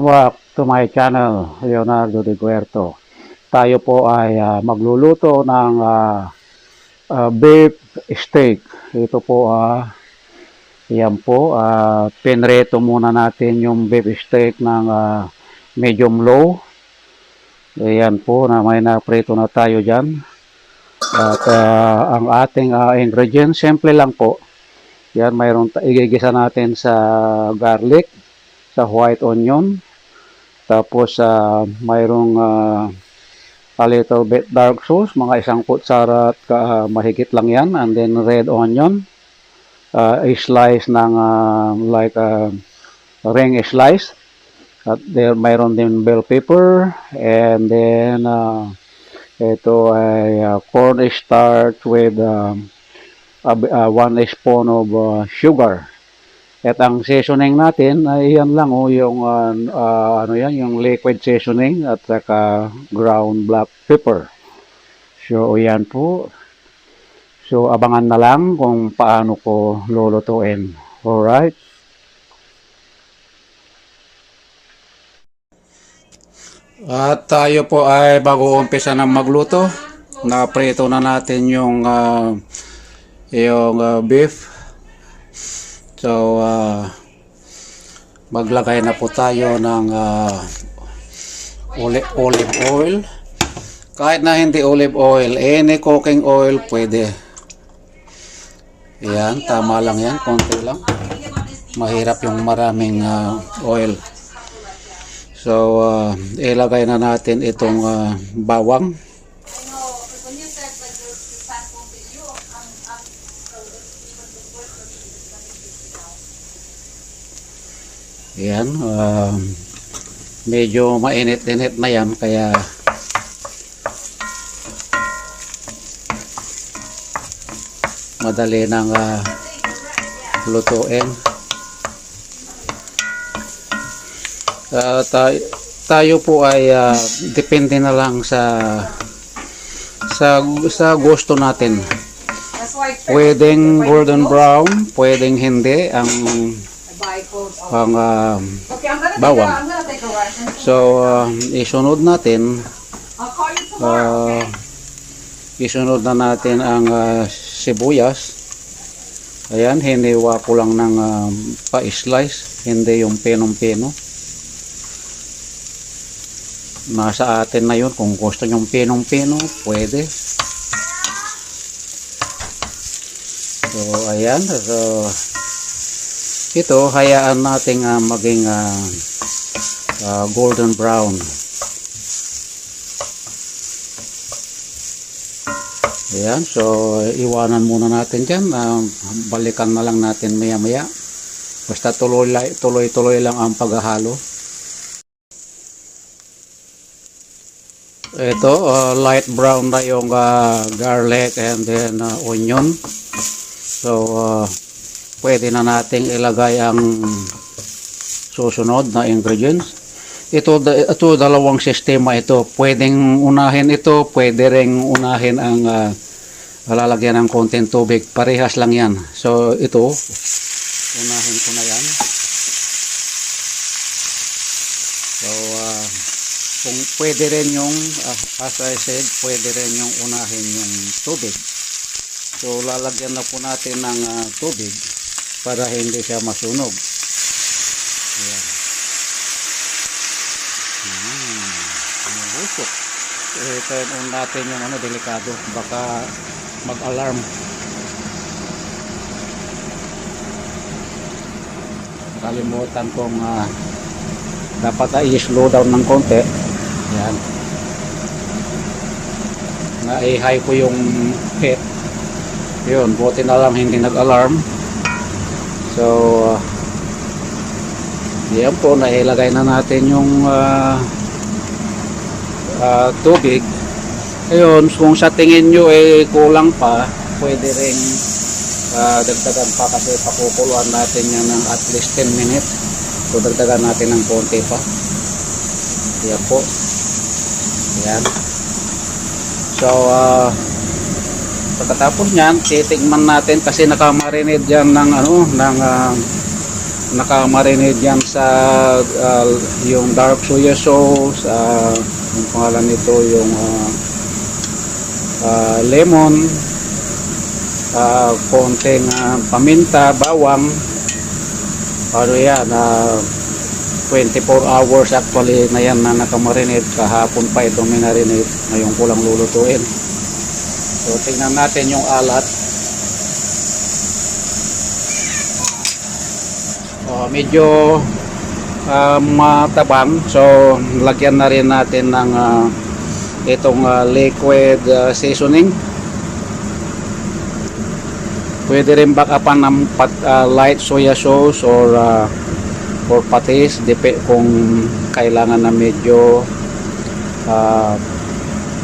Welcome back to my channel, Leonardo de Guerto. Tayo po ay magluluto ng beef steak. Ito po, yan po, pinreto muna natin yung beef steak ng medium low. Ayan po, na may naprito na tayo dyan. At ang ating ingredients, simple lang po. Yan, mayroon igigisa natin sa garlic, sa white onion, tapos mayroong a little bit dark sauce, mga isang kutsara at mahigit lang yan, and then red onion, a slice ng like ring slice, at there mayroon din bell pepper, and then ito ay corn starch with 1 spoon of sugar. At ang seasoning natin ay yan lang yung ano yan, yung liquid seasoning at saka ground black pepper. So yan po. So abangan na lang kung paano ko lulutuin. Alright. At tayo po ay bago umpisa ng magluto, na-prito na natin yung beef. So, maglagay na po tayo ng olive oil. Kahit na hindi olive oil, any cooking oil pwede. Yan, tama lang yan, konti lang. Mahirap yung maraming oil. So, ilagay na natin itong bawang. Yan, medyo mainit-init na yan, kaya madali nang lutuin. Tayo po ay depende na lang sa gusto natin. Pwedeng golden brown, pwedeng hindi ang bawang. So isunod na natin ang sibuyas. Ayan, hiniwa ko lang ng pa-slice, hindi yung pinong-pino. Nasa atin na yun, kung gusto yung pinong-pino pwede. So ayan, so ito, hayaan natin maging golden brown. Ayan, so iwanan muna natin dyan. Balikan na lang natin maya maya. Basta tuloy-tuloy lang ang paghahalo. Ito, light brown na yung garlic and then onion. So, pwede na nating ilagay ang susunod na ingredients. Ito dalawang sistema ito. Pwedeng unahin ito, pwede ring unahin ang lalagyan ng konting tubig. Parehas lang yan. So ito, unahin ko na yan. So kung pwede rin yung, as I said, pwede rin yung unahin yung tubig. So lalagyan na po natin ng tubig para hindi siya masunog. Ayan. Usok. Turn on natin yung delikado. Baka mag-alarm. Kalimutan kong dapat ay slow down ng konti. Ayan. Na-high ko yung heat. Yun, buti na lang hindi nag-alarm. So, yan po, nailagay na natin yung tubig. Ayun, kung sa tingin nyo kulang pa, pwede rin dagdagan pa, kasi pakukuluan natin yan ng at least 10 minutes. So, dagdagan natin ng konti pa. Yan po. Yan. So, pagkatapos nyan, titigman natin kasi nakamarinate dyan ng nakamarinate yan sa yung dark soya sauce, yung pangalan nito yung lemon, konting paminta, bawang, ano yan, 24 hours actually na yan na nakamarinate. Kahapon pa ito minarinate, ngayon ko lang lulutuin. So tingnan natin yung alat. Medyo matabang, so lagyan na rin natin ng itong liquid seasoning. Pwede rin backupan ng light soya sauce or patis, kung kailangan na medyo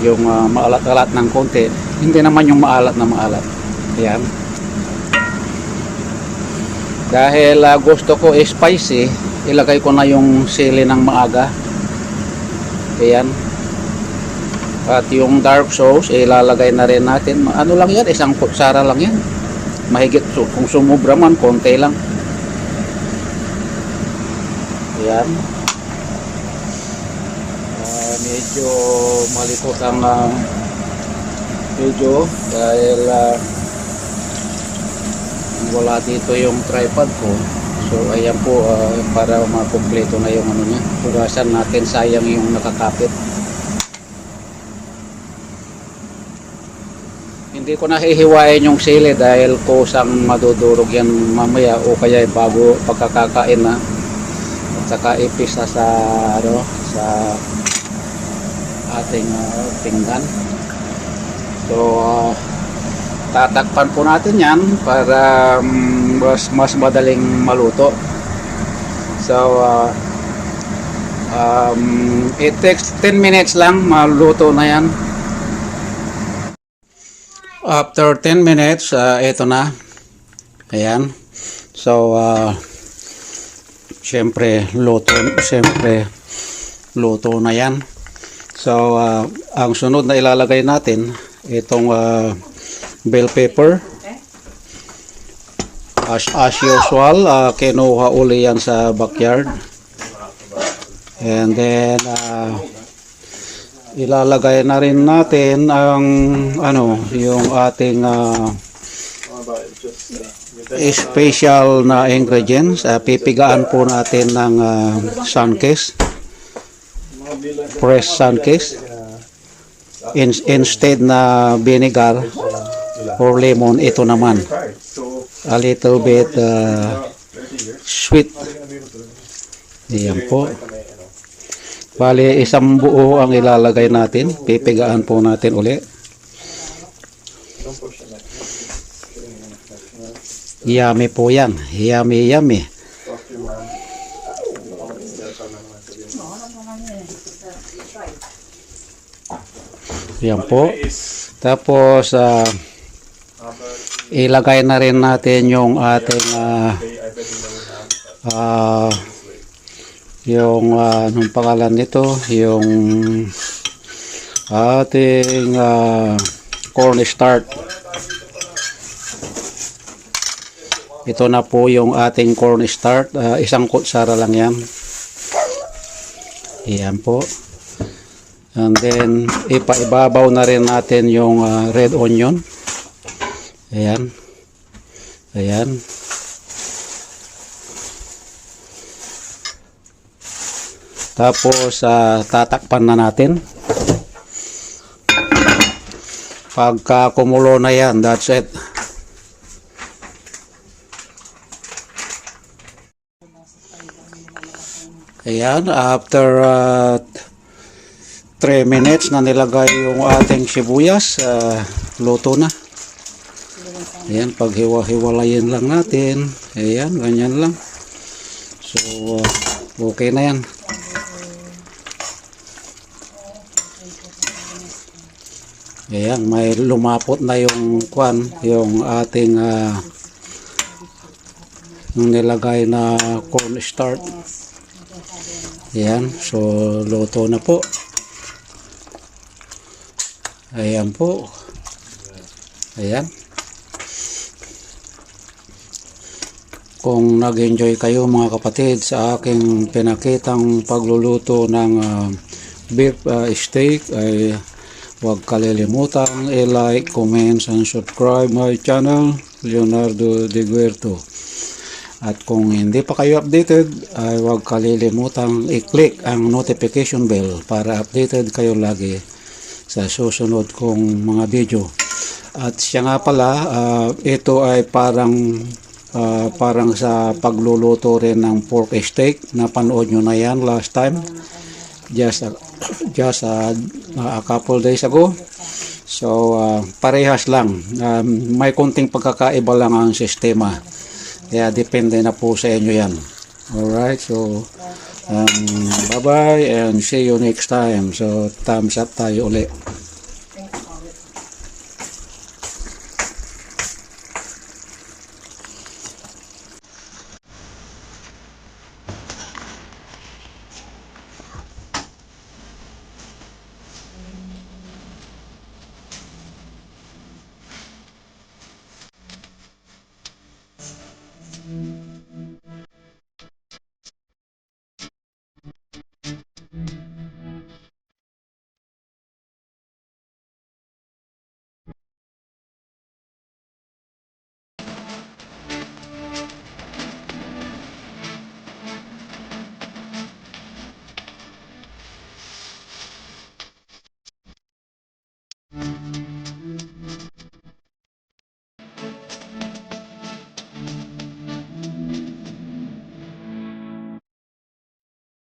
yung maalat-alat ng konti. Hindi naman yung maalat na maalat. Ayan. Dahil gusto ko spicy, ilagay ko na yung sili ng maaga. Ayan. At yung dark sauce, ilalagay na rin natin. Ano lang yan? Isang kutsara lang yan. Mahigit. Kung sumubra man, konti lang. Ayan. Medyo malikot ang video dahil wala dito yung tripod ko. So ayan po, para makumpleto na yung ano niya. Hugasan natin, sayang yung nakakapit. Hindi ko nahihiwain yung sili dahil kusang madudurog yan mamaya o kaya bago pagkakakain na. At saka ipisa sa ano, sa ating pinggan. So tatakpan po natin yan para mas madaling maluto. So it takes 10 minutes lang, maluto na yan. After 10 minutes, ito na. Ayan. So syempre luto na yan. So ang sunod na ilalagay natin itong bell pepper. As usual, kinuha uli yan sa backyard. And then ilalagay na rin natin ang yung ating special na ingredients. Pipigaan po natin ng sunkist, fresh sunkist, instead na vinegar or lemon. Ito naman a little bit sweet. Ayan po. Bali, isang buo ang ilalagay natin. Pipigaan po natin uli. Yummy po yan. Yummy, yummy. Yan po. Tapos, ilagay na rin natin yung ating yung anong pangalan nito, yung ating cornstarch. Ito na po yung ating cornstarch. Isang kutsara lang yan. Ayan po. And then ipaibabaw na rin natin yung red onion. Ayan. Ayan. Tapos tatakpan na natin. Pagka kumulo na yan, that's it. Ayan, after 3 minutes na nilagay yung ating sibuyas, luto na. Ayan, paghiwa-hiwalayin lang natin. Ayan, ganyan lang. So, okay na yan. Ayan, may lumapot na yung yung ating yung nilagay na cornstarch. Ayan, so luto na po. Ayan po. Ayan. kung nag-enjoy kayo mga kapatid sa aking pinakitang pagluluto ng beef steak ay huwag kalilimutang i-like, comment, and subscribe my channel, Leonardo De Guerto. At kung hindi pa kayo updated, ay huwag kalilimutang i-click ang notification bell para updated kayo lagi sa susunod kong mga video. At siya nga pala, ito ay parang sa pagluluto rin ng pork steak. Napanood nyo na yan last time. Just a couple days ago. So, parehas lang. May konting pagkakaiba lang ang sistema. Kaya depende na po sa inyo yan. Alright, so bye-bye and see you next time. So, thumbs up tayo ulit.